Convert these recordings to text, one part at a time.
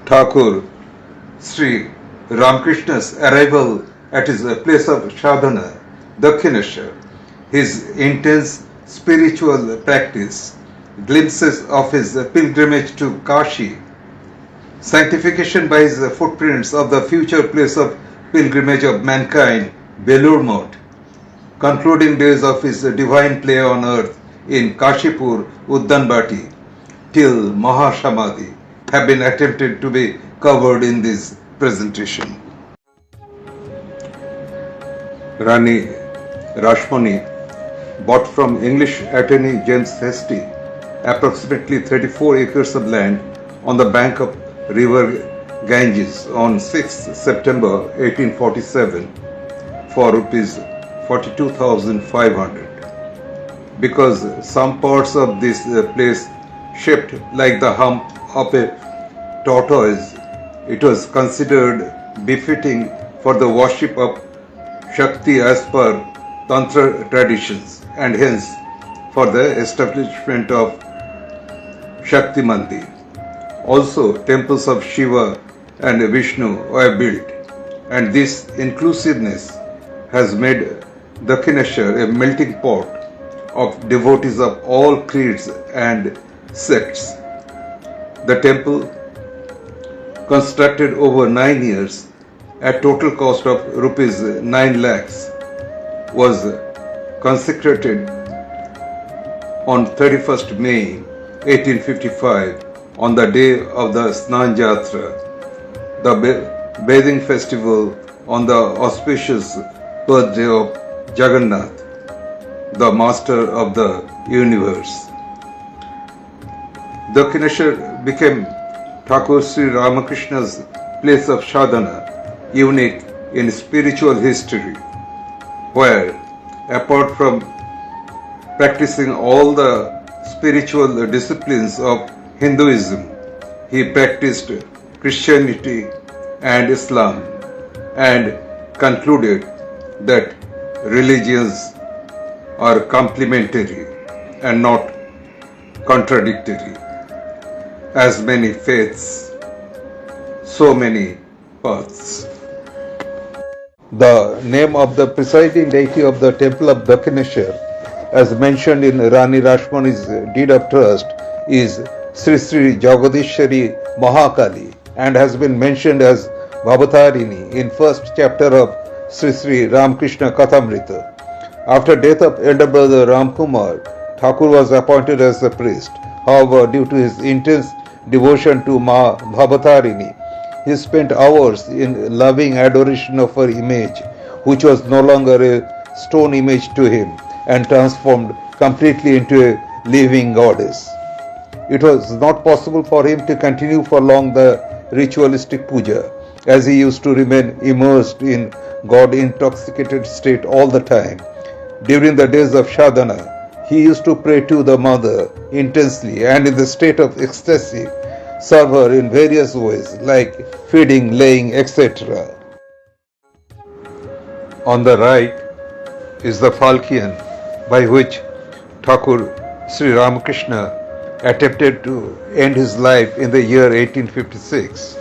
Thakur Sri Ramakrishna's arrival at his place of sadhana, Dakshineswar, his intense spiritual practice, glimpses of his pilgrimage to Kashi, sanctification by his footprints of the future place of pilgrimage of mankind, Belur concluding days of his divine play on earth in Kashipur, Uddanbati, till Mahasamadhi have been attempted to be covered in this presentation. Rani Rashmani bought from English attorney James Hastie approximately 34 acres of land on the bank of river Ganges on 6 September 1847 for rupees 42,500. Because some parts of this place shaped like the hump of a tortoise, it was considered befitting for the worship of Shakti as per Tantra traditions, and hence for the establishment of Shakti Mandir. Also, temples of Shiva and Vishnu were built, and this inclusiveness has made Dakshineswar a melting pot of devotees of all creeds and sects. The temple, constructed over 9 years at total cost of rupees 9 lakhs, was consecrated on 31st May 1855 on the day of the Snan Jatra, the bathing festival on the auspicious birthday of Jagannath, the master of the universe. Dakshineswar became Thakur Sri Ramakrishna's place of sadhana, unique in spiritual history, where, apart from practicing all the spiritual disciplines of Hinduism, he practiced Christianity and Islam, and concluded that religions are complementary and not contradictory. As many faiths, so many paths. The name of the presiding deity of the temple of Dakshineswar, as mentioned in Rani Rashmani's deed of trust, is Sri Sri Jagadishwari Mahakali, and has been mentioned as Bhavatarini in first chapter of Sri Sri Ramakrishna Kathamrita. After death of elder brother Ramkumar, Thakur was appointed as the priest. However, due to his intense devotion to Ma Bhavatarini, he spent hours in loving adoration of her image, which was no longer a stone image to him and transformed completely into a living goddess. It was not possible for him to continue for long the ritualistic puja, as he used to remain immersed in God-intoxicated state all the time. During the days of sadhana, he used to pray to the mother intensely and in the state of ecstasy, serve her in various ways like feeding, laying, etc. On the right is the falchion by which Thakur Sri Ramakrishna attempted to end his life in the year 1856,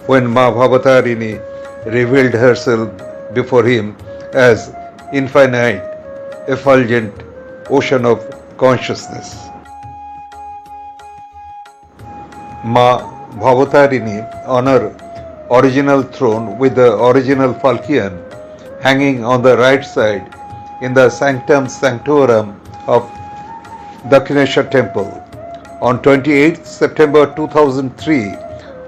when Ma Bhavatarini revealed herself before him as infinite, effulgent ocean of consciousness. Ma Bhavatarini on her original throne with the original falchion hanging on the right side in the Sanctum Sanctorum of Dakshineswar temple. On 28th September 2003,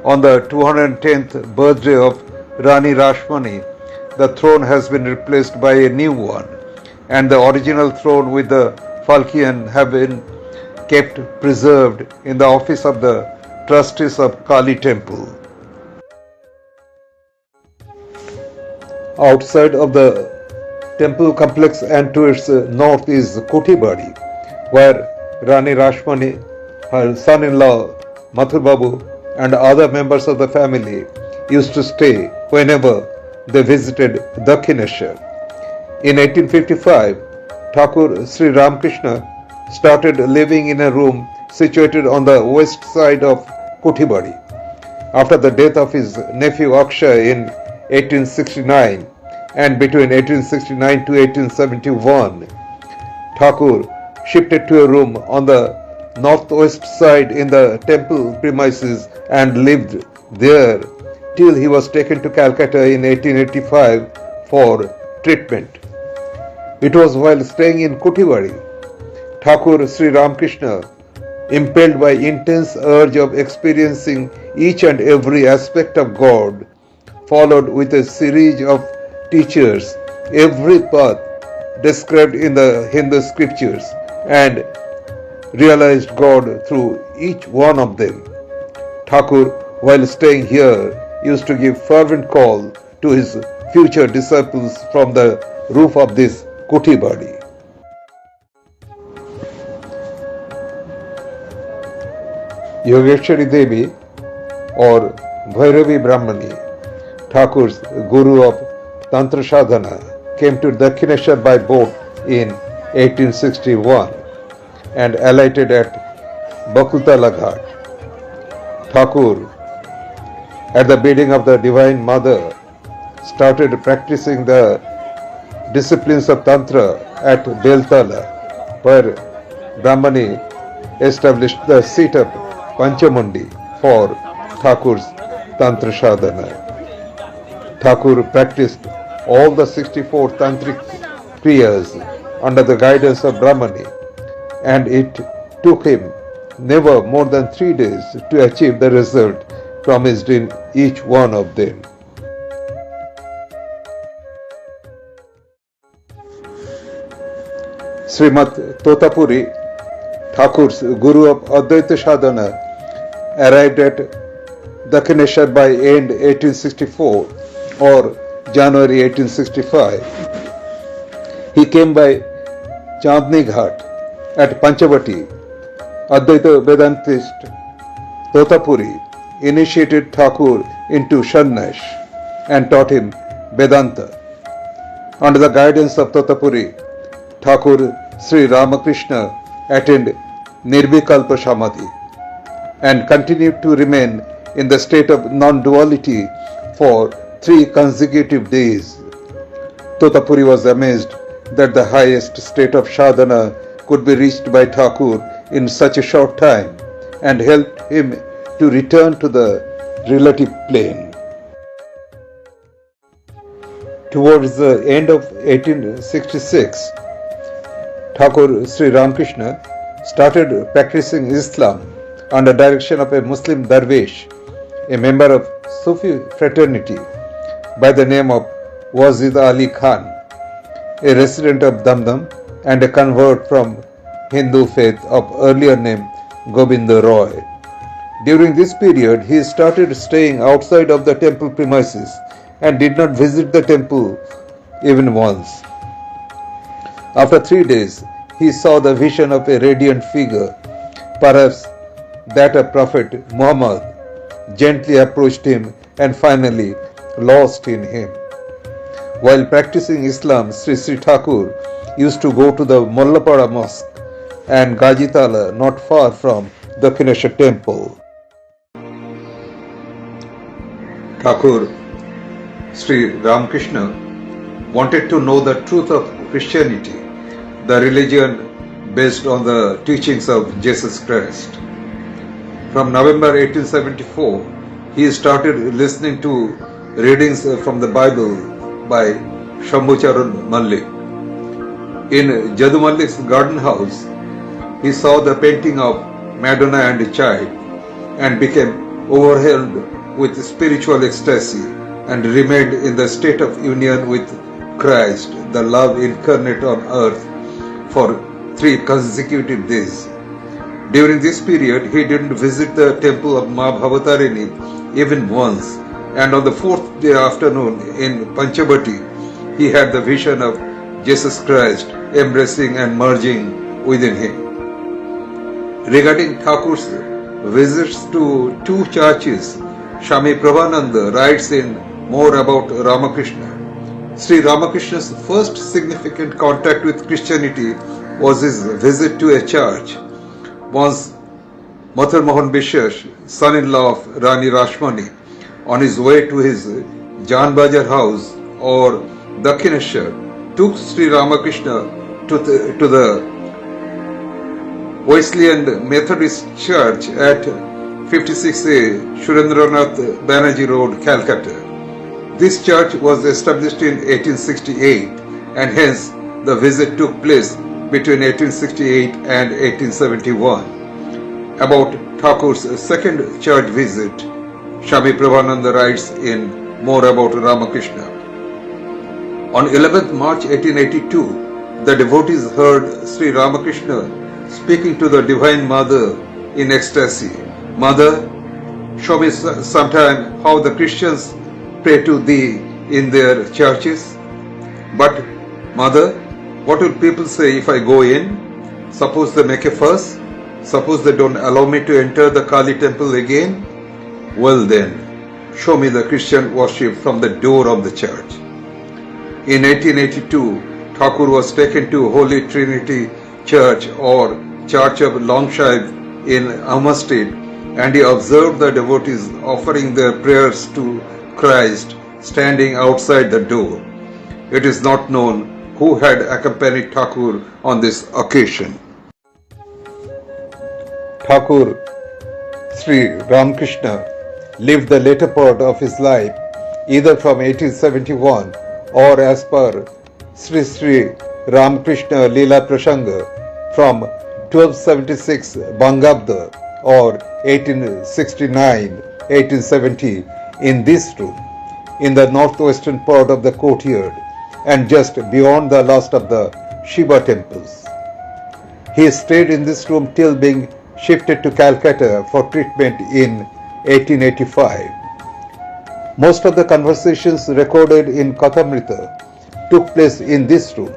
on the 210th birthday of Rani Rashmani, the throne has been replaced by a new one, and the original throne with the falchion have been kept preserved in the office of the trustees of Kali temple. Outside of the temple complex and to its north is Kotibadi, where Rani Rashmani, her son-in-law Mathur Babu, and other members of the family used to stay whenever they visited Dakshineswar. In 1855, Thakur Sri Ramakrishna started living in a room situated on the west side of Kotibadi. After the death of his nephew Akshay in 1869 and between 1869 to 1871, Thakur shifted to a room on the northwest side in the temple premises and lived there till he was taken to Calcutta in 1885 for treatment. It was while staying in Kutiwadi, Thakur Sri Ramakrishna, impelled by intense urge of experiencing each and every aspect of God, followed with a series of teachers every path described in the Hindu scriptures and realized God through each one of them. Thakur, while staying here, used to give fervent call to his future disciples from the roof of this Kutibadi. Yogeshwari Devi or Bhairavi Brahmani, Thakur's guru of Tantra Sadhana, came to Dakshineswar by boat in 1861 and alighted at Bakultala Ghat. Thakur, at the bidding of the Divine Mother, started practicing the disciplines of Tantra at Beltala, where Brahmani established the seat of Panchamundi for Thakur's Tantra Sadhana. Thakur practiced all the 64 tantric kriyas under the guidance of Brahmani, and it took him never more than 3 days to achieve the result promised in each one of them. Srimat Totapuri, Thakur's guru of Advaita Sadhana, arrived at Dakshineswar by end 1864 or January 1865. He came by Chandni Ghat at Panchavati. Advaita Vedantist Totapuri initiated Thakur into Sannyas and taught him Vedanta. Under the guidance of Totapuri, Thakur Sri Ramakrishna attained Nirvikalpa Samadhi and continued to remain in the state of non-duality for 3 consecutive days. Totapuri was amazed that the highest state of sadhana could be reached by Thakur in such a short time and helped him to return to the relative plane. Towards the end of 1866, Thakur Sri Ramakrishna started practicing Islam under direction of a Muslim Darwish, a member of Sufi fraternity by the name of Wazid Ali Khan, a resident of Damdam and a convert from Hindu faith of earlier name Govinda Roy. During this period, he started staying outside of the temple premises and did not visit the temple even once. After 3 days, he saw the vision of a radiant figure, perhaps that of Prophet Muhammad, gently approached him and finally lost in him. While practicing Islam, Sri Thakur used to go to the Mollapada Mosque and Gajitala, not far from the Dakshineswar temple. Thakur Sri Ramakrishna wanted to know the truth of Christianity, the religion based on the teachings of Jesus Christ. From November 1874, he started listening to readings from the Bible by Shambhucharan Mallik. In Jadu Mallik's garden house, he saw the painting of Madonna and a child and became overwhelmed with spiritual ecstasy and remained in the state of union with Christ, the love incarnate on earth, for 3 consecutive days. During this period, he didn't visit the temple of Ma Bhavatarini even once, and on the 4th day afternoon in Panchavati, he had the vision of Jesus Christ embracing and merging within him. Regarding Thakur's visits to 2 churches, Swami Prabhananda writes in more about Ramakrishna. Sri Ramakrishna's first significant contact with Christianity was his visit to a church. Once Mathur Mohan Bishesh, son-in-law of Rani Rashmani, on his way to his Jan Bajar house or Dakshineswar, took Sri Ramakrishna to the Wesleyan Methodist Church at 56A Surendranath Banerjee Road, Calcutta. This church was established in 1868 and hence the visit took place between 1868 and 1871. About Thakur's second church visit, Swami Prabhananda writes in More About Ramakrishna. On 11th March 1882, the devotees heard Sri Ramakrishna speaking to the Divine Mother in ecstasy. Mother, show me sometime how the Christians pray to thee in their churches. But, Mother, what will people say if I go in? Suppose they make a fuss? Suppose they don't allow me to enter the Kali temple again? Well then, show me the Christian worship from the door of the church. In 1882, Thakur was taken to Holy Trinity Church or Church of Longshive in Amherstad, and he observed the devotees offering their prayers to Christ standing outside the door. It is not known who had accompanied Thakur on this occasion. Thakur Sri Ramakrishna lived the later part of his life either from 1871 or as per Sri Ramakrishna Leela Prasanga from 1276 Bangabda or 1869-1870 in this room, in the northwestern part of the courtyard and just beyond the last of the Shiva temples. He stayed in this room till being shifted to Calcutta for treatment in 1885. Most of the conversations recorded in Kathamrita took place in this room.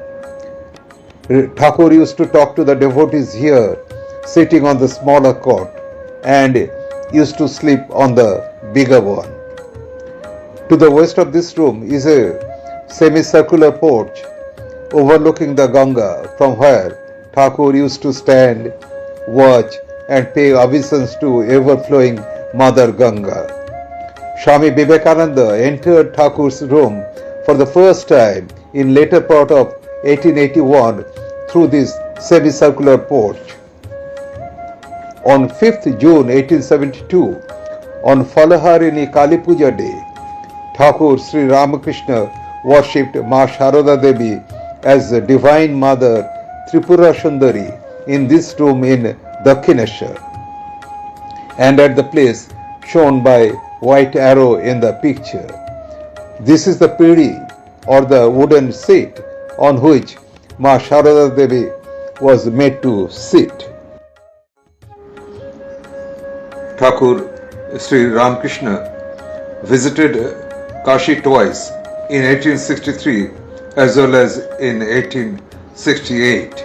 Thakur used to talk to the devotees here, sitting on the smaller cot, and used to sleep on the bigger one. To the west of this room is a semicircular porch overlooking the Ganga, from where Thakur used to stand, watch, and pay obeisance to ever-flowing Mother Ganga. Swami Vivekananda entered Thakur's room for the first time in later part of 1881 through this semicircular porch. On 5th June 1872, on Falaharini Kali Puja day, Thakur Sri Ramakrishna worshipped Ma Sharada Devi as the Divine Mother Tripura Sundari in this room in Dakshineswar, and at the place shown by white arrow in the picture. This is the pidi or the wooden seat on which Ma Sharada Devi was made to sit. Thakur Sri Ramakrishna visited Kashi twice, in 1863 as well as in 1868.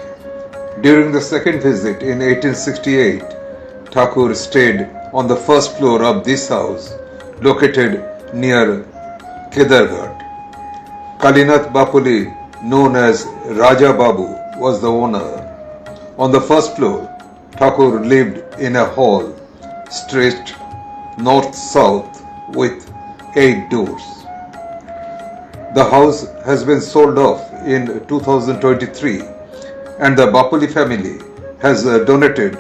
During the second visit in 1868, Thakur stayed on the first floor of this house, located near Kedarghat. Kalinath Bapuli, known as Raja Babu, was the owner. On the first floor, Thakur lived in a hall, stretched north-south with 8 doors. The house has been sold off in 2023, and the Bapuli family has donated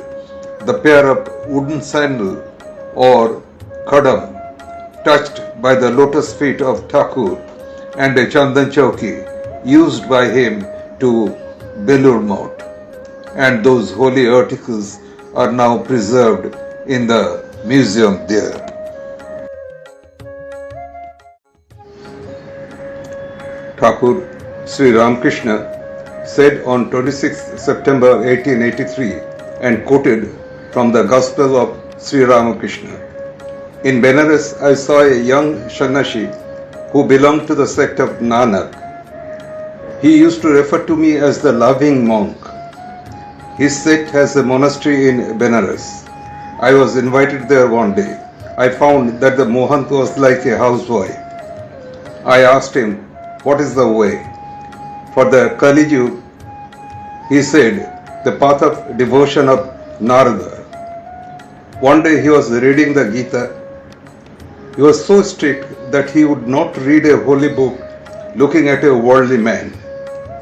the pair of wooden sandal or kadam touched by the lotus feet of Thakur and a chandan chowki used by him to Belur Mount, and those holy articles are now preserved in the museum there. Thakur Sri Ramakrishna said on 26 September 1883 and quoted from the Gospel of Sri Ramakrishna. In Benares, I saw a young Sannyasi who belonged to the sect of Nanak. He used to refer to me as the loving monk. His sect has a monastery in Benares. I was invited there one day. I found that the Mohant was like a housewife. I asked him, what is the way? For the Kali Yuga, he said, the path of devotion of Narada. One day he was reading the Gita. He was so strict that he would not read a holy book looking at a worldly man.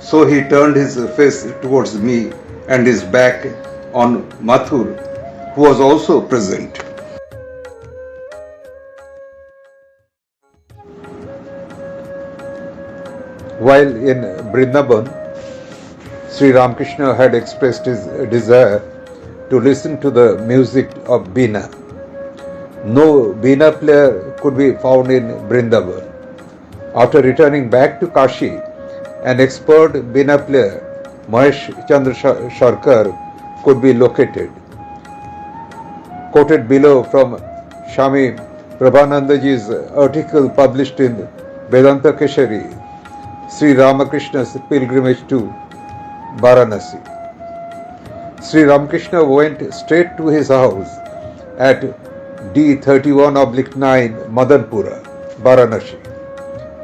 So he turned his face towards me and his back on Mathur, who was also present. While in Vrindavan, Sri Ramakrishna had expressed his desire to listen to the music of Veena. No Veena player could be found in Vrindavan. After returning back to Kashi, an expert Veena player, Mahesh Chandra Sharkar, could be located. Quoted below from Swami Prabhanandaji's article published in Vedanta Keshari, Sri Ramakrishna's pilgrimage to Varanasi. Sri Ramakrishna went straight to his house at D31/9 Madanpura, Varanasi.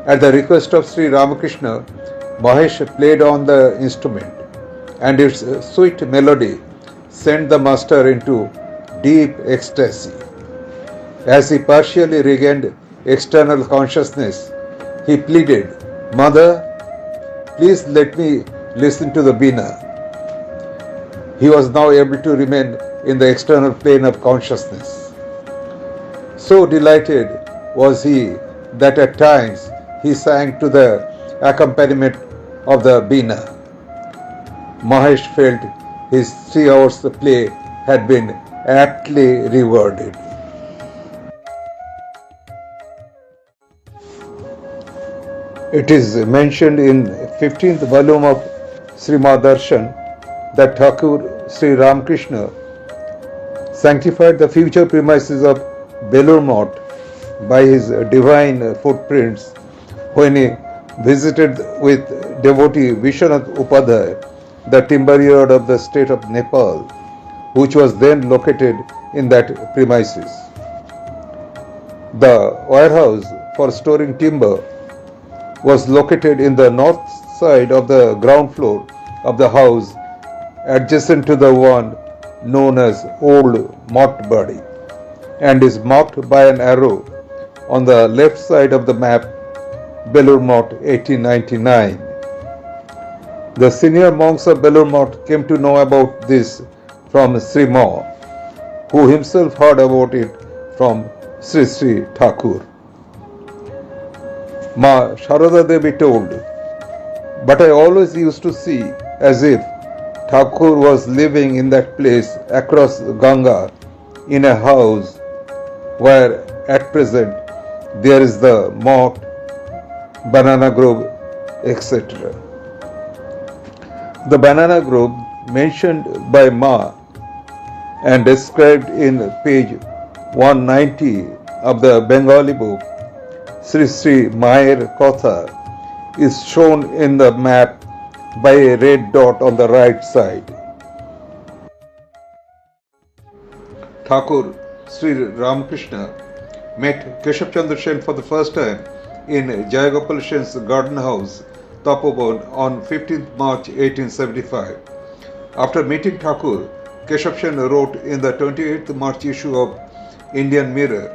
At the request of Sri Ramakrishna, Mahesh played on the instrument, and its sweet melody sent the master into deep ecstasy. As he partially regained external consciousness, he pleaded, "Mother, please let me listen to the Veena." He was now able to remain in the external plane of consciousness. So delighted was he that at times he sang to the accompaniment of the Veena. Mahesh felt his 3 hours of play had been aptly rewarded. It is mentioned in 15th volume of Srimad Darshan that Thakur Sri Ramakrishna sanctified the future premises of Belur Math by his divine footprints when he visited with devotee Vishwanath Upadhyay the timber yard of the state of Nepal, which was then located in that premises. The warehouse for storing timber was located in the north side of the ground floor of the house, adjacent to the one known as Old Moth Body, and is marked by an arrow on the left side of the map, Belur Math 1899. The senior monks of Belur Math came to know about this from Sri Ma, who himself heard about it from Sri Thakur. Ma Sharada Devi told, "But I always used to see as if Thakur was living in that place across Ganga in a house where at present there is the moat, banana grove, etc." The banana grove mentioned by Ma and described in page 190 of the Bengali book Sri Sri Mayer Kotha is shown in the map by a red dot on the right side. Thakur Sri Ramakrishna met Keshav Chandra Sen for the first time in Jayagopal Sen's garden house, Tapovan, on 15th March 1875. After meeting Thakur, Keshav Sen wrote in the 28th March issue of Indian Mirror,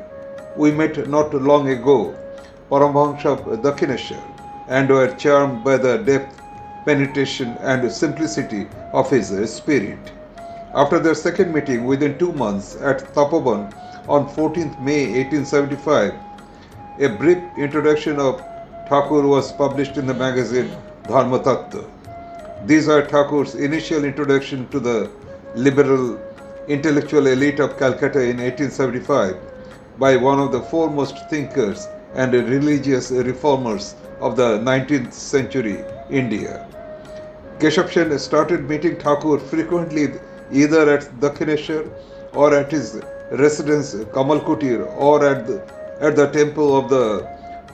"We met not long ago, Paramahansa of Dakshineswar, and were charmed by the depth, penetration and simplicity of his spirit." After their second meeting within 2 months at Tapovan on 14th May 1875, a brief introduction of Thakur was published in the magazine Dharma Tattva. These are Thakur's initial introduction to the liberal intellectual elite of Calcutta in 1875 by one of the foremost thinkers and religious reformers of the 19th century India. Keshav Sen started meeting Thakur frequently either at Dakshineswar or at his residence Kamal Kutir or at the temple of the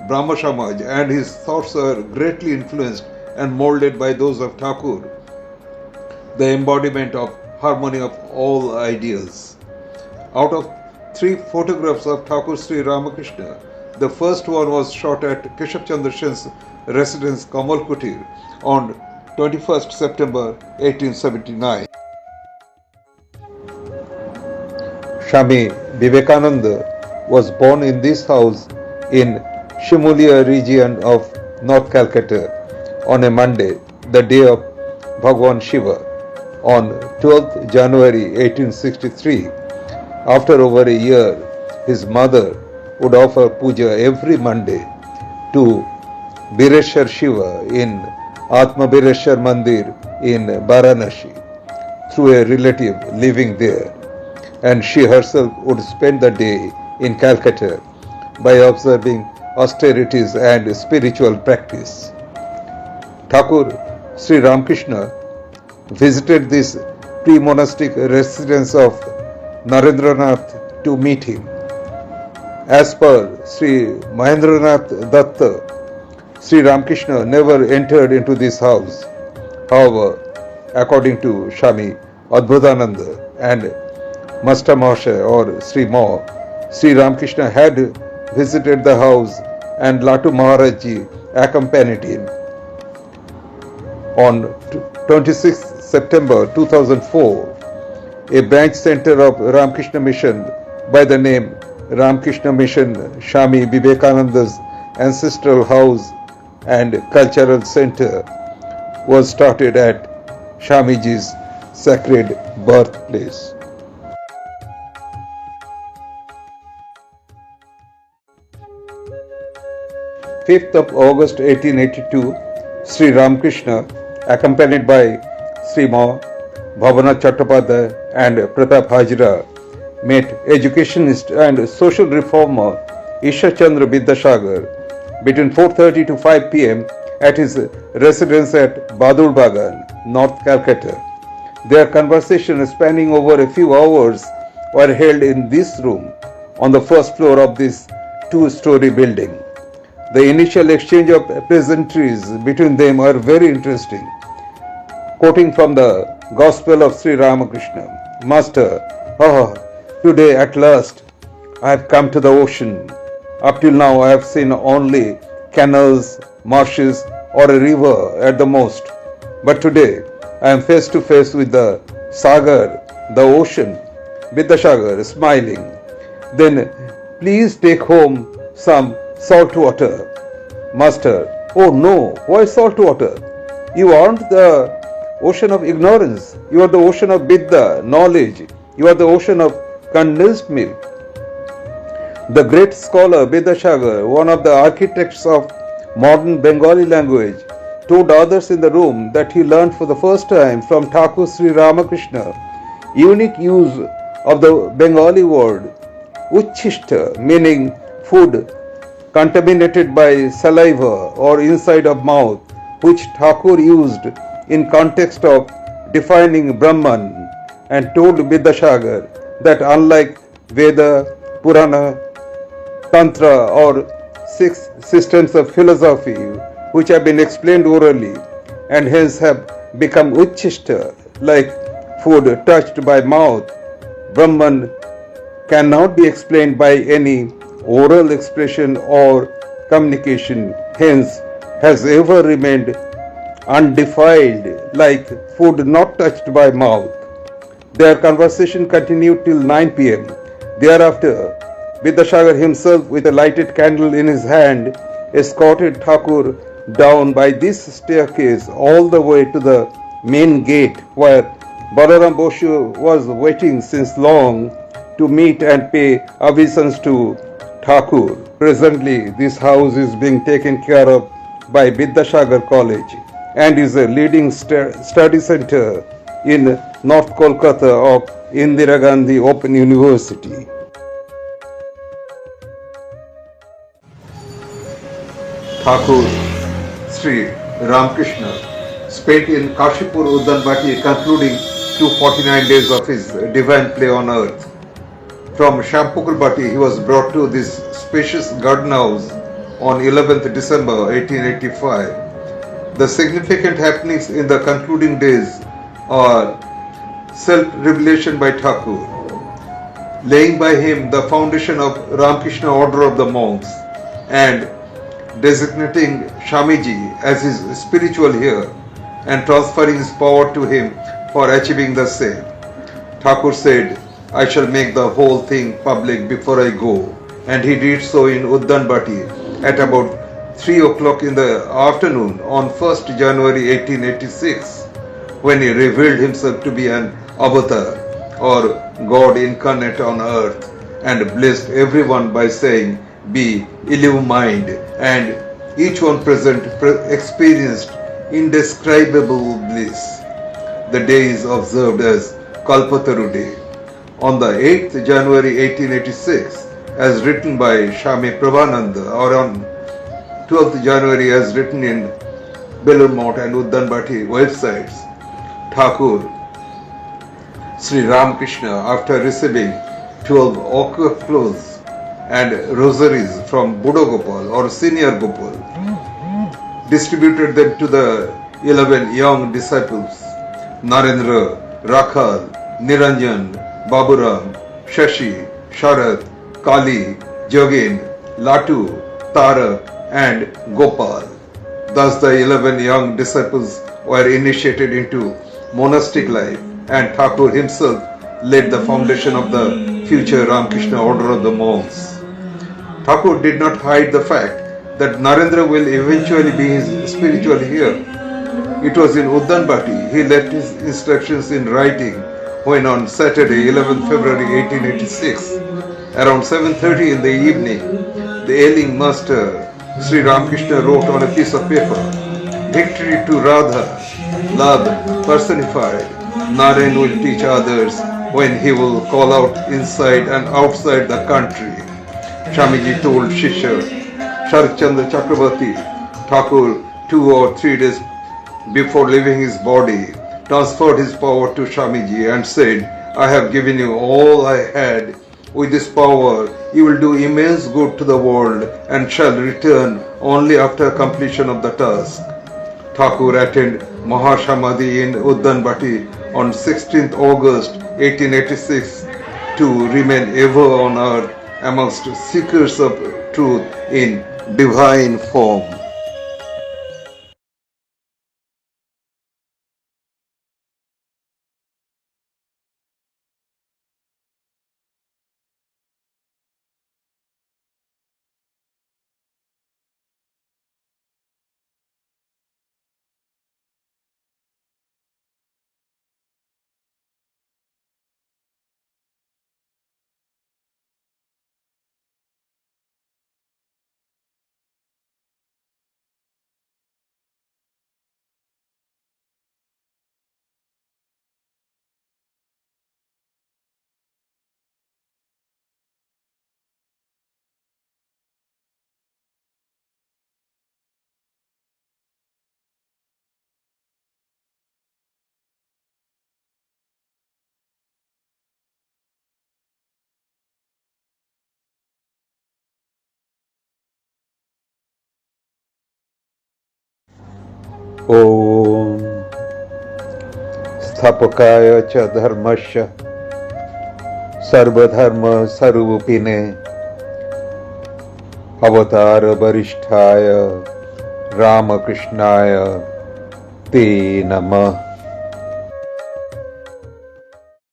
Brahma Samaj, and his thoughts are greatly influenced and molded by those of Thakur, the embodiment of harmony of all ideals. Out of 3 photographs of Thakur Sri Ramakrishna, the first one was shot at Keshav Chandra Sen's residence Kamal Kutir on 21st September 1879. Swami Vivekananda was born in this house in Shimulia region of North Calcutta on a Monday, the day of Bhagwan Shiva, on 12th January 1863. After over a year, his mother would offer puja every Monday to Bireshwar Shiva in Atma Bireshwar Mandir in Varanasi through a relative living there, and she herself would spend the day in Calcutta by observing austerities and spiritual practice. Thakur Sri Ramakrishna visited this pre-monastic residence of Narendranath to meet him. As per Sri Mahendranath Datta, Sri Ramakrishna never entered into this house. However, according to Swami Adbhutananda and Master Mahasaya or Sri Ma, Sri Ramakrishna had visited the house and Latu Maharajji accompanied him. On 26 September 2004, a branch center of Ramakrishna Mission by the name Ramakrishna Mission Swami Vivekananda's ancestral house and cultural center was started at Swamiji's sacred birthplace. 5th of August 1882, Sri Ramakrishna, accompanied by Sri Ma, Bhavana Chattopadhyay and Pratap Hajra, met educationist and social reformer Isha Chandra Vidyasagar between 4:30 to 5 p.m. at his residence at Badur Bagan, North Calcutta. Their conversations spanning over a few hours were held in this room on the first floor of this two-story building. The initial exchange of pleasantries between them are very interesting. Quoting from the Gospel of Sri Ramakrishna, Master, today at last I have come to the ocean. Up till now I have seen only canals, marshes or a river at the most. But today I am face to face with the Sagar, the ocean. Vidyasagar smiling. Then please take home some salt water. Master, oh no, why salt water? You aren't the ocean of ignorance. You are the ocean of Vidya, knowledge. You are the ocean of condensed milk. The great scholar Vidyasagar, one of the architects of modern Bengali language, told others in the room that he learned for the first time from Thakur Sri Ramakrishna unique use of the Bengali word uchishta, meaning food contaminated by saliva or inside of mouth, which Thakur used in context of defining Brahman, and told Vidyasagar that unlike Veda, Purana, Tantra or 6 systems of philosophy which have been explained orally and hence have become uchishta, like food touched by mouth, Brahman cannot be explained by any oral expression or communication, hence has ever remained undefiled, like food not touched by mouth. Their conversation continued till 9 p.m. Thereafter, Vidyasagar himself, with a lighted candle in his hand, escorted Thakur down by this staircase all the way to the main gate, where Balaram Boshu was waiting since long to meet and pay obeisance to Thakur. Presently, this house is being taken care of by Vidyasagar College and is a leading study center in North Kolkata of Indira Gandhi Open University. Thakur Sri Ramakrishna spent in Kashipur Uddanbati concluding 249 days of his divine play on earth. From Shampukurbati he was brought to this spacious garden house on 11th December 1885. The significant happenings in the concluding days are self-revelation by Thakur, laying by him the foundation of Ramakrishna Order of the Monks, and designating Swamiji as his spiritual heir and transferring his power to him for achieving the same. Thakur said, I shall make the whole thing public before I go. And he did so in Uddanbati at about 3 o'clock in the afternoon on 1st January 1886, when he revealed himself to be an avatar, or God incarnate on earth, and blessed everyone by saying, "Be illumined," and each one present experienced indescribable bliss. The day is observed as Kalpataru Day. On the 8th January 1886, as written by Swami Prabhananda, or on 12th January as written in Belurmont and Uddanbati websites, Thakur, Sri Ramakrishna, after receiving 12 ochre clothes and rosaries from Buddha Gopal or Senior Gopal, distributed them to the 11 young disciples, Narendra, Rakhal, Niranjan, Baburam, Shashi, Sharat, Kali, Jogin, Latu, Tarak, and Gopal. Thus the 11 young disciples were initiated into monastic life, and Thakur himself laid the foundation of the future Ramakrishna order of the monks. Thakur did not hide the fact that Narendra will eventually be his spiritual heir. It was in Uddanbati he left his instructions in writing when on Saturday 11 February 1886, around 7:30 in the evening, the ailing master Sri Ramakrishna wrote on a piece of paper, "Victory to Radha, love personified. Narayan will teach others when he will call out inside and outside the country." Swamiji told Shishya Sharat Chandra Chakrabarti Thakur 2 or 3 days before leaving his body, transferred his power to Swamiji and said, "I have given you all I had. With this power, you will do immense good to the world and shall return only after completion of the task." Thakur attended Mahasamadhi in Uddanbati on 16th August 1886 to remain ever on earth amongst seekers of truth in divine form. Om Sthapakaya cha dharmasya sarvadharma sarupine avatara varishtaya Ramakrishnaya te namah.